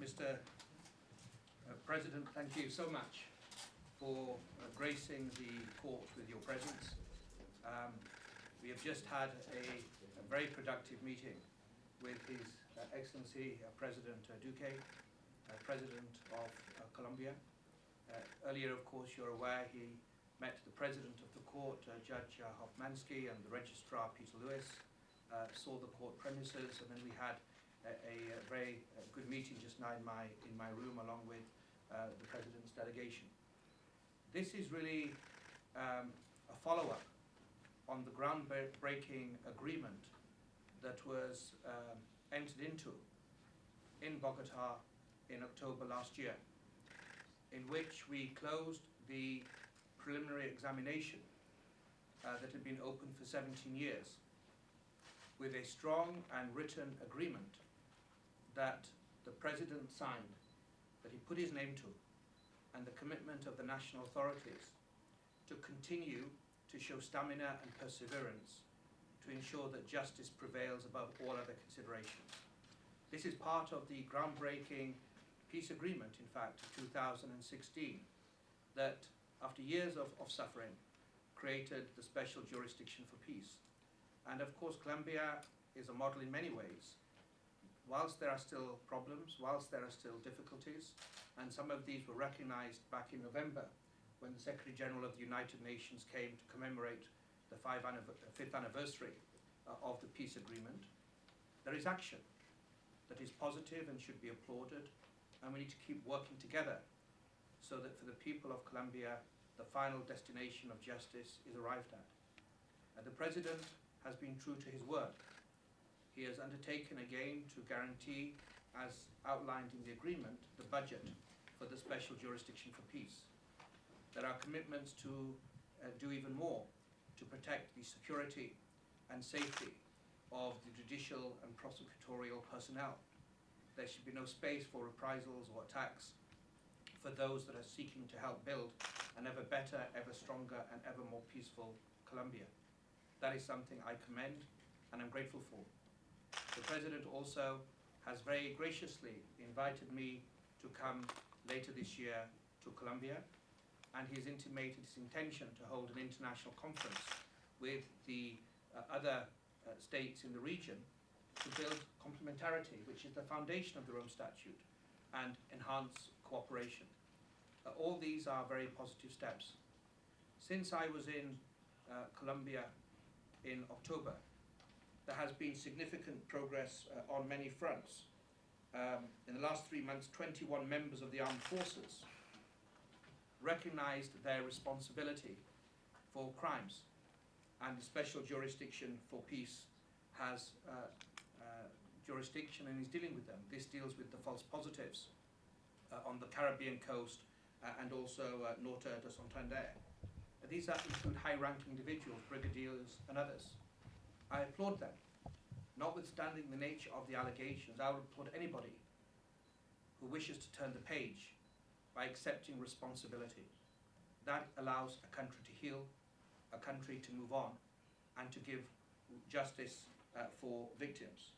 Mr. President, thank you so much for gracing the court with your presence. We have just had a very productive meeting with His Excellency President Duque, President of Colombia. Earlier, of course, you're aware he met the President of the Court, Judge Hoffmansky, and the Registrar, Peter Lewis, saw the court premises, and then we had a very good meeting just now in my room along with the President's delegation. This is really a follow-up on the groundbreaking agreement that was entered into in Bogota in October last year, in which we closed the preliminary examination that had been open for 17 years with a strong and written agreement that the President signed, that he put his name to, and the commitment of the national authorities to continue to show stamina and perseverance to ensure that justice prevails above all other considerations. This is part of the groundbreaking peace agreement, in fact, of 2016, that after years of suffering, created the special jurisdiction for peace. And of course, Colombia is a model in many ways. Whilst there are still problems, whilst there are still difficulties, and some of these were recognized back in November when the Secretary General of the United Nations came to commemorate the fifth anniversary of the peace agreement, there is action that is positive and should be applauded, and we need to keep working together so that for the people of Colombia, the final destination of justice is arrived at. The President has been true to his word. He has undertaken again to guarantee, as outlined in the agreement, the budget for the special jurisdiction for peace. There are commitments to do even more to protect the security and safety of the judicial and prosecutorial personnel. There should be no space for reprisals or attacks for those that are seeking to help build an ever better, ever stronger, and ever more peaceful Colombia. That is something I commend and I'm grateful for. The President also has very graciously invited me to come later this year to Colombia, and he has intimated his intention to hold an international conference with the other states in the region to build complementarity, which is the foundation of the Rome Statute, and enhance cooperation. All these are very positive steps. Since I was in Colombia in October, there has been significant progress on many fronts. In the last 3 months, 21 members of the armed forces recognized their responsibility for crimes, and the special jurisdiction for peace has jurisdiction and is dealing with them. This deals with the false positives on the Caribbean coast and also Norte de Santander. These include high-ranking individuals, brigadiers and others. I applaud them. Notwithstanding the nature of the allegations, I would applaud anybody who wishes to turn the page by accepting responsibility. That allows a country to heal, a country to move on, and to give justice for victims.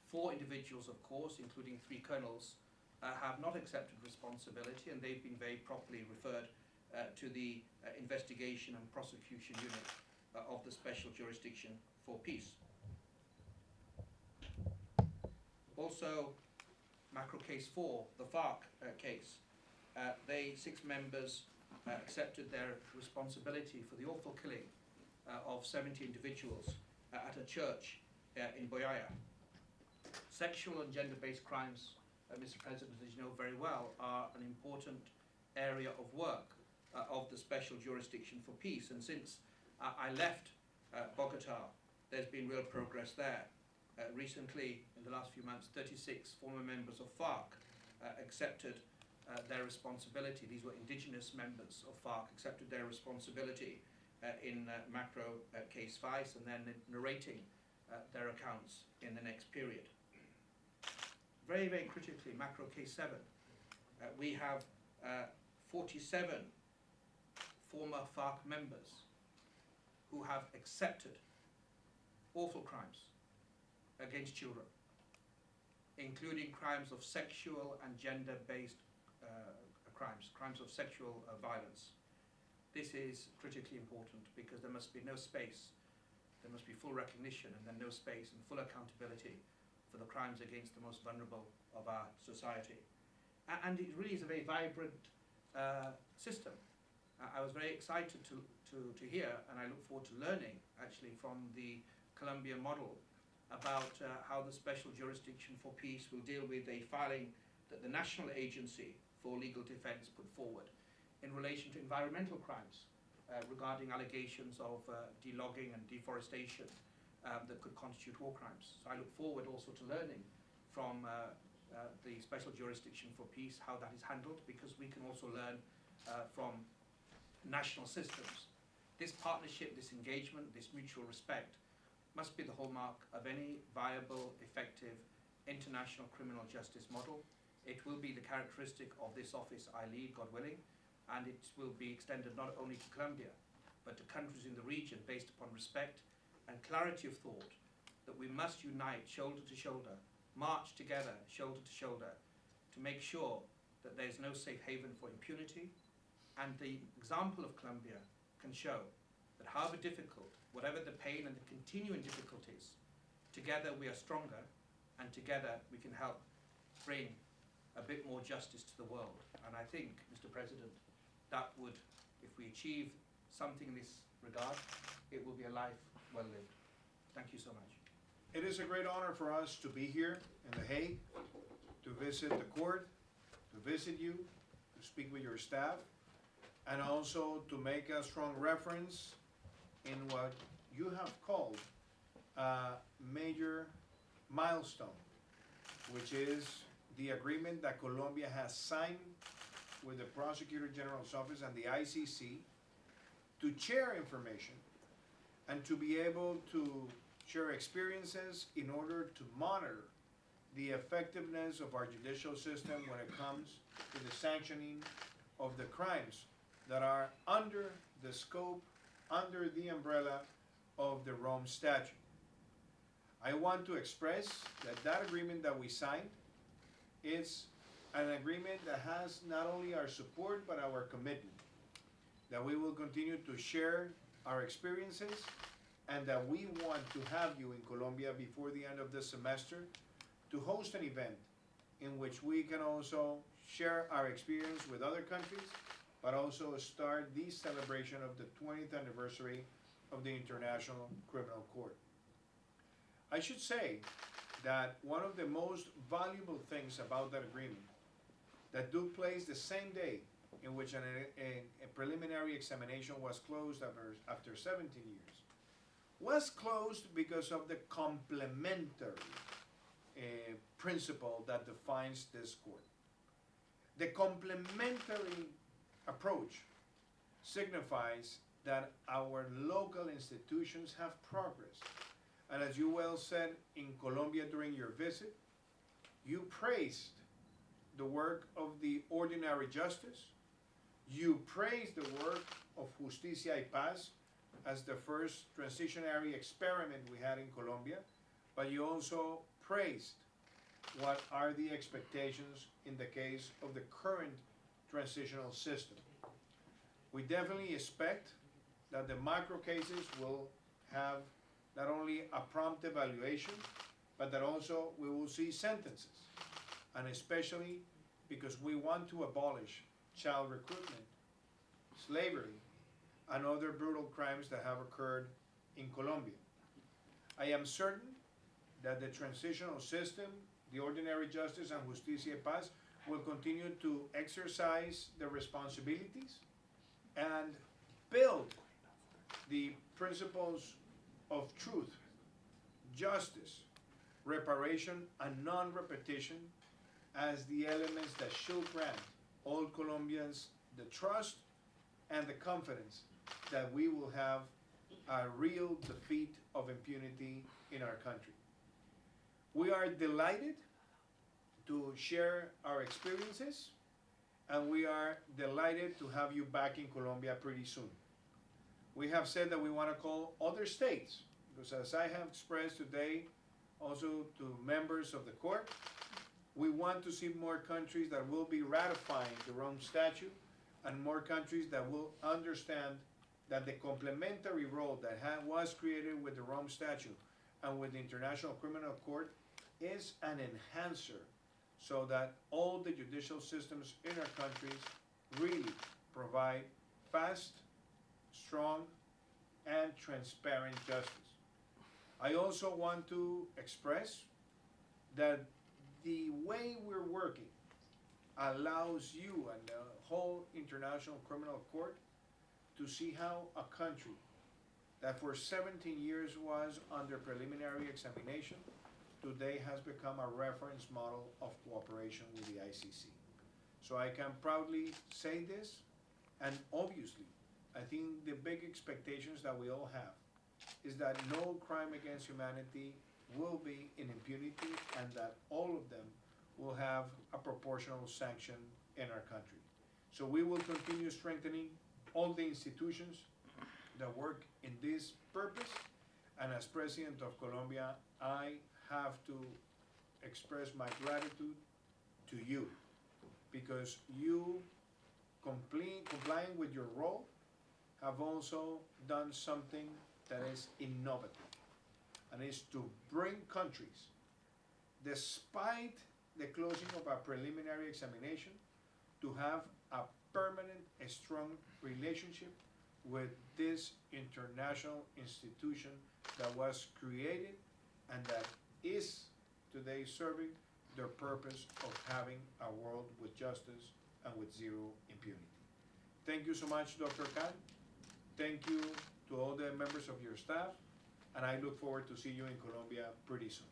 4 individuals, of course, including 3 colonels, have not accepted responsibility, and they've been very properly referred to the investigation and prosecution unit of the special jurisdiction for peace. Also, macro case 4, the FARC case, 6 members accepted their responsibility for the awful killing of 70 individuals at a church in Boyaya. Sexual and gender-based crimes, Mr. President, as you know very well, are an important area of work of the special jurisdiction for peace. And since I left Bogota, there's been real progress there. Recently, in the last few months, 36 former members of FARC accepted their responsibility. These were indigenous members of FARC, accepted their responsibility in macro case 5, and then narrating their accounts in the next period. Very, very critically, macro case 7, we have 47 former FARC members who have accepted awful crimes against children. including crimes of sexual and gender-based crimes of sexual violence. This is critically important because there must be no space, there must be full recognition and then no space and full accountability for the crimes against the most vulnerable of our society. And it really is a very vibrant system. I was very excited to hear, and I look forward to learning actually from the Colombian model about how the Special Jurisdiction for Peace will deal with a filing that the National Agency for Legal Defense put forward in relation to environmental crimes regarding allegations of delogging and deforestation that could constitute war crimes. So I look forward also to learning from the Special Jurisdiction for Peace how that is handled, because we can also learn from national systems. This partnership, this engagement, this mutual respect must be the hallmark of any viable, effective international criminal justice model. It will be the characteristic of this office I lead, God willing, and it will be extended not only to Colombia, but to countries in the region based upon respect and clarity of thought that we must unite shoulder to shoulder, march together shoulder to shoulder to make sure that there is no safe haven for impunity. And the example of Colombia can show that however difficult, whatever the pain and the continuing difficulties, together we are stronger, and together we can help bring a bit more justice to the world. And I think, Mr. President, that would, if we achieve something in this regard, it will be a life well lived. Thank you so much. It is a great honor for us to be here in The Hague, to visit the court, to visit you, to speak with your staff, and also to make a strong reference in what you have called a major milestone, which is the agreement that Colombia has signed with the Prosecutor General's Office and the ICC to share information and to be able to share experiences in order to monitor the effectiveness of our judicial system when it comes to the sanctioning of the crimes that are under the scope, under the umbrella of the Rome Statute. I want to express that that agreement that we signed is an agreement that has not only our support but our commitment, that we will continue to share our experiences, and that we want to have you in Colombia before the end of the semester to host an event in which we can also share our experience with other countries, but also start the celebration of the 20th anniversary of the International Criminal Court. I should say that one of the most valuable things about that agreement that took place the same day in which a preliminary examination was closed after 17 years, was closed because of the complementary principle that defines this court. The complementary approach signifies that our local institutions have progressed. And as you well said in Colombia during your visit, you praised the work of the ordinary justice. You praised the work of Justicia y Paz as the first transitionary experiment we had in Colombia, but you also praised what are the expectations in the case of the current transitional system. We definitely expect that the macro cases will have not only a prompt evaluation, but that also we will see sentences, and especially because we want to abolish child recruitment, slavery, and other brutal crimes that have occurred in Colombia. I am certain that the transitional system, the ordinary justice, and Justicia y Paz will continue to exercise their responsibilities and build the principles of truth, justice, reparation, and non-repetition as the elements that should grant all Colombians the trust and the confidence that we will have a real defeat of impunity in our country. We are delighted to share our experiences, and we are delighted to have you back in Colombia pretty soon. We have said that we want to call other states, because as I have expressed today also to members of the court, We want to see more countries that will be ratifying the Rome Statute and more countries that will understand that the complementary role that was created with the Rome Statute and with the International Criminal Court is an enhancer so that all the judicial systems in our countries really provide fast, strong, and transparent justice. I also want to express that the way we're working allows you and the whole International Criminal Court to see how a country that for 17 years was under preliminary examination today has become a reference model of cooperation with the ICC. So I can proudly say this, and obviously, I think the big expectations that we all have is that no crime against humanity will be in impunity and that all of them will have a proportional sanction in our country. So we will continue strengthening all the institutions that work in this purpose, and as President of Colombia, I have to express my gratitude to you because you complying with your role have also done something that is innovative, and is to bring countries, despite the closing of a preliminary examination, to have a permanent, a strong relationship with this international institution that was created and that is today serving the purpose of having a world with justice and with zero impunity. Thank you so much, Dr. Khan. Thank you to all the members of your staff, and I look forward to see you in Colombia pretty soon.